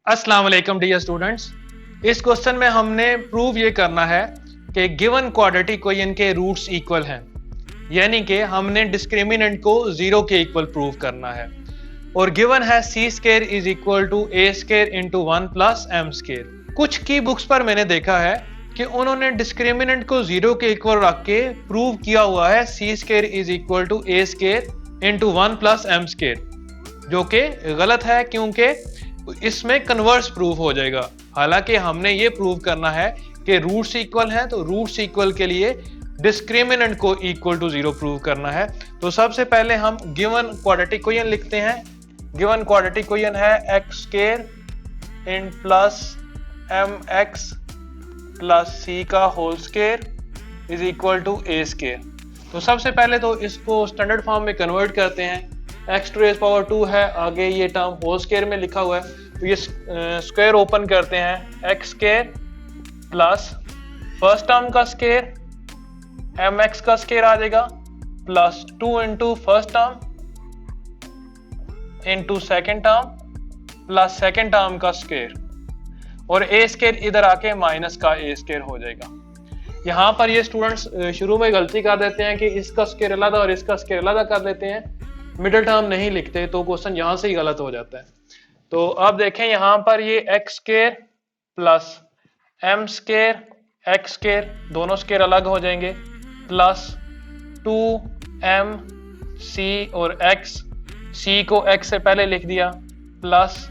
अस्सलाम वालेकुम dear students. इस क्वेश्चन में हमने प्रूव ये करना है कि गिवन क्वाड्रेटिक इक्वेशन के रूट्स इक्वल हैं, यानी कि हमने डिस्क्रिमिनेंट को जीरो के इक्वल प्रूव करना है। और गिवन है c square is equal to a square into 1 plus m square. कुछ की बुक्स पर मैंने देखा है कि उन्होंने डिस्क्रिमिनेंट को जीरो के इक्वल रख के प्रूव किया हुआ है c square is equal to a square into 1 plus m square, जो कि गलत है क्योंकि इसमें कन्वर्स प्रूफ हो जाएगा। हालांकि हमने ये प्रूव करना है कि रूट्स इक्वल हैं, तो रूट्स इक्वल के लिए डिस्क्रिमिनेंट को इक्वल टू जीरो प्रूव करना है। तो सबसे पहले हम गिवन क्वाड्रेटिक इक्वेशन लिखते हैं। गिवन क्वाड्रेटिक इक्वेशन है x square in plus m x plus c का whole square is equal to a square. तो सबसे पहले तो इसको स्टैंडर्ड फॉर्म में कन्वर्ट करते हैं। एक्स टू रेज पावर 2 है, आगे ये टर्म होल स्क्वायर में लिखा हुआ है, तो ये स्क्वायर ओपन करते हैं। X square plus first term का स्क्वायर एम एक्स का स्क्वायर आ जाएगा plus 2 into first term into second term plus second term का स्क्वायर, और ए स्क्वायर इधर आके माइनस का ए स्क्वायर हो जाएगा। यहाँ पर ये स्टूडेंट्स शुरू में गलती कर देते हैं कि इसका स्क्वायर अलग और इसका स्क्वायर अलग कर देते हैं, मिडिल टर्म नहीं लिखते, तो क्वेश्चन यहां से ही गलत हो जाता है। तो अब देखें यहां पर ये x square plus m square x square, दोनों स्क्वायर अलग हो जाएंगे, प्लस 2m सी और x, सी को x से पहले लिख दिया, plus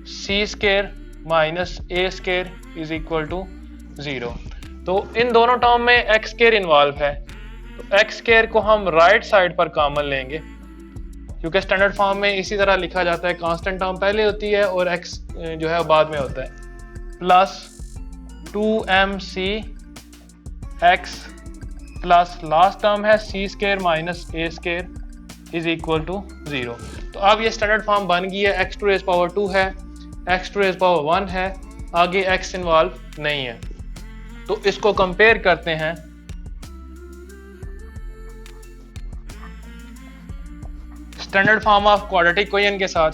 c square minus a square is equal to 0। तो इन दोनों टर्म में एक्स स्क्वायर इन्वॉल्व है, तो एक्स स्क्वायर को हम राइट साइड पर कॉमन लेंगे, क्योंकि स्टैंडर्ड फॉर्म में इसी तरह लिखा जाता है, कांस्टेंट टर्म पहले होती है और x जो है बाद में होता है, plus 2mc x plus last term है c square minus a square is equal to 0। तो अब ये स्टैंडर्ड फॉर्म बन गई है। x टू रेज पावर 2 है, x टू रेज पावर 1 है, आगे x इन्वॉल्व नहीं है। तो इसको कंपेयर करते हैं। Standard form of quadratic equation के साथ,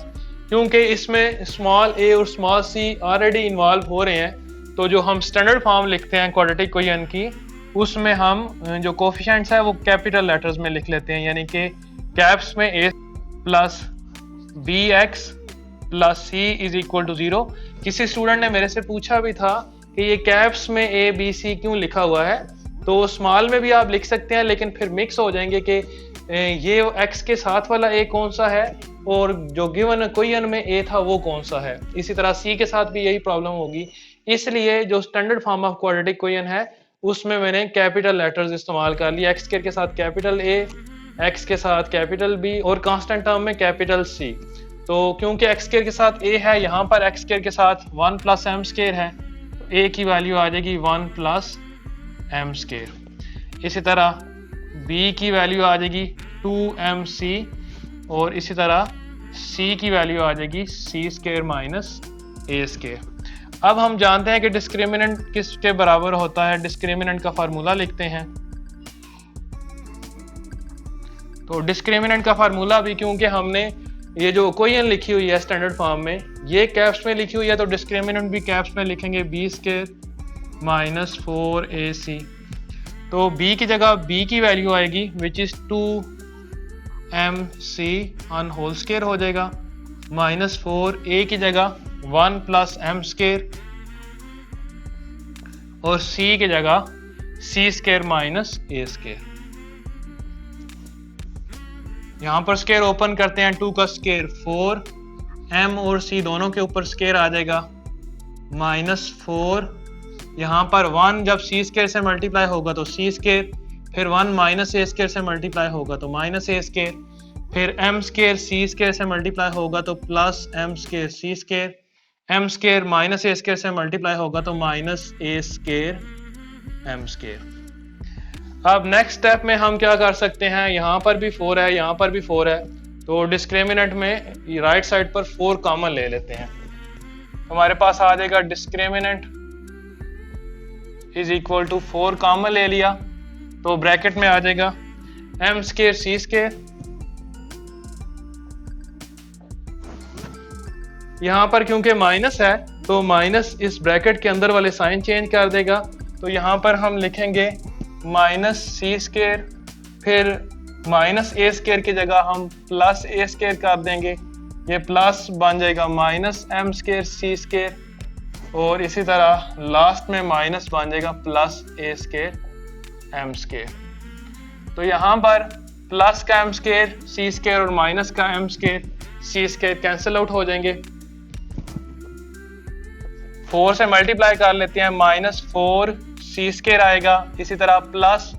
क्योंकि इसमें स्मॉल ए और स्मॉल सी ऑलरेडी इन्वॉल्व हो रहे हैं, तो जो हम स्टैंडर्ड फॉर्म लिखते हैं क्वाड्रेटिक इक्वेशन की, उसमें हम जो कोफिशिएंट्स है वो कैपिटल लेटर्स में लिख लेते हैं, यानी कि कैप्स में a plus b x plus c is equal to 0। किसी स्टूडेंट ने मेरे से पूछा भी था कि ये कैप्स में ए बी सी क्यों लिखा हुआ है, तो स्मॉल में भी आप लिख सकते हैं, लेकिन फिर मिक्स हो जाएंगे कि ये x के साथ वाला a कौन सा है और जो गिवन इक्वेशन में a था वो कौन सा है। इसी तरह c के साथ भी यही प्रॉब्लम होगी, इसलिए जो standard form of quadratic equation है उसमें मैंने कैपिटल लेटर्स इस्तेमाल कर लिया। x के साथ कैपिटल a, x के साथ कैपिटल b और कांस्टेंट टर्म में कैपिटल c। तो क्योंकि x के साथ a है, यहाँ पर x के साथ 1 प्लस एम स्क्वायर है, a की वैल्यू आ जाएगी 1 प्लस एम स्क्वायर। इसी तरह b की वैल्यू आ जाएगी 2mc और इसी तरह c की वैल्यू आ जाएगी c square minus a square. अब हम जानते हैं कि डिस्क्रिमिनेंट किसके बराबर होता है। डिस्क्रिमिनेंट का फार्मूला लिखते हैं। तो डिस्क्रिमिनेंट का फार्मूला भी, क्योंकि हमने ये जो इक्वेशन लिखी हुई है स्टैंडर्ड फॉर्म में ये कैप्स में लिखी हुई है, तो डिस्क्रिमिनेंट भी कैप्स में लिखेंगे, b स्क्वायर माइनस 4ac। तो b की जगह b की वैल्यू आएगी which is 2mc on whole square हो जाएगा, माइनस 4a की जगह 1 प्लस एम स्क्वायर और c की जगह c square minus a square. यहां पर स्क्वायर ओपन करते हैं, 2 का स्क्वायर 4, m और c दोनों के ऊपर स्क्वायर आ जाएगा, माइनस 4, यहाँ पर 1 जब सी स्क्वायर से मल्टीप्लाई होगा तो सी स्क्वायर, फिर 1 माइनस ए स्क्वायर से मल्टीप्लाई होगा तो माइनस ए स्क्वायर, फिर एम स्क्वायर सी स्क्वायर से मल्टीप्लाई होगा तो plus m square C square, M square minus a square से मल्टीप्लाई होगा तो minus a square M square. अब नेक्स्ट स्टेप में हम क्या कर सकते हैं, यहाँ पर भी 4 है, यहाँ पर भी 4 है, तो डिस्क्रिमिनेंट में राइट साइड पर 4 कॉमन ले लेते हैं। हमारे पास आ जाएगा discriminant is equal to 4 common ले लिया, तो ब्रैकेट में आ जाएगा एम स्क्वायर सी स्क्वायर यहाँ पर क्योंकि माइनस है तो माइनस इस ब्रैकेट के अंदर वाले साइन चेंज कर देगा, तो यहाँ पर हम लिखेंगे माइनस सी स्केयर, फिर माइनस ए स्केयर की जगह हम प्लस ए स्केयर कर देंगे, ये प्लस बन जाएगा माइनस एम स्केयर सी स्केयर, और इसी तरह लास्ट में माइनस बन जाएगा प्लस ए स्केयर एम स्केयर। तो यहाँ पर प्लस का एम स्केयर सी स्केयर और माइनस का एम स्केयर सी स्केयर कैंसिल आउट हो जाएंगे। 4 से मल्टीप्लाई कर लेते हैं, माइनस 4 सी स्केयर आएगा, इसी तरह प्लस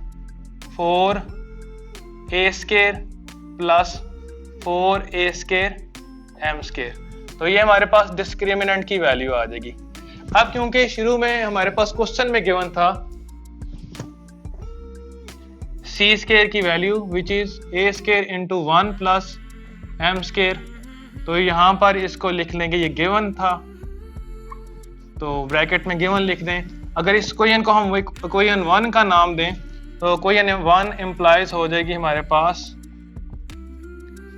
4 ए स्केयर प्लस 4 ए स्केयर एम स्केयर। तो ये हमारे पास डिस्क्रिमिनेंट की वैल्यू आ जाएगी। अब क्योंकि शुरू में हमारे पास क्वेश्चन में गिवन था सी स्केयर की value which is a square into 1 plus m square, तो यहाँ पर इसको लिख लेंगे, ये गिवन था तो ब्रैकेट में गिवन लिख दें। अगर इस क्वेश्चन को हम क्वेश्चन 1 का नाम दें तो क्वेश्चन 1 इम्प्लाइज हो जाएगी हमारे पास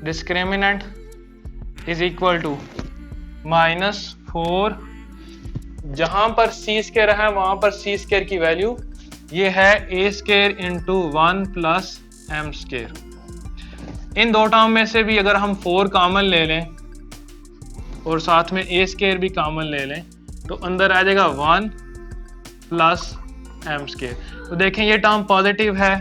डिस्क्रिमिनेंट इज इक्वल टू -4, जहां पर सी स्केयर है वहां पर सी स्केयर की वैल्यू ये है a square into 1 plus m square. इन दो टर्म में से भी अगर हम 4 कॉमन ले लें और साथ में ए स्केयर भी कॉमन ले लें तो अंदर आ जाएगा 1 प्लस एम स्केयर। तो देखें ये टर्म पॉजिटिव है,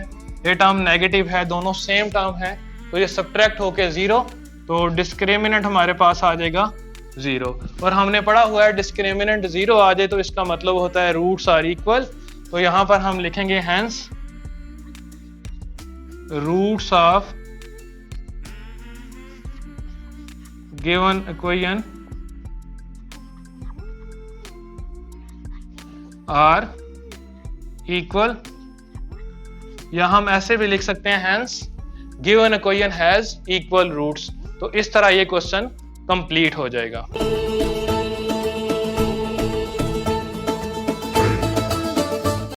ये टर्म नेगेटिव है, दोनों सेम टर्म है, तो ये सब्ट्रैक्ट होके 0, तो डिस्क्रिमिनेंट हमारे पास आ जाएगा 0। और हमने पढ़ा हुआ है डिस्क्रिमिनेंट 0 आ जाए तो इसका मतलब होता है रूट्स आर इक्वल, तो यहां पर हम लिखेंगे hence roots of given equation are equal, या हम ऐसे भी लिख सकते हैं hence given equation has equal roots. तो इस तरह ये क्वेश्चन कंप्लीट हो जाएगा।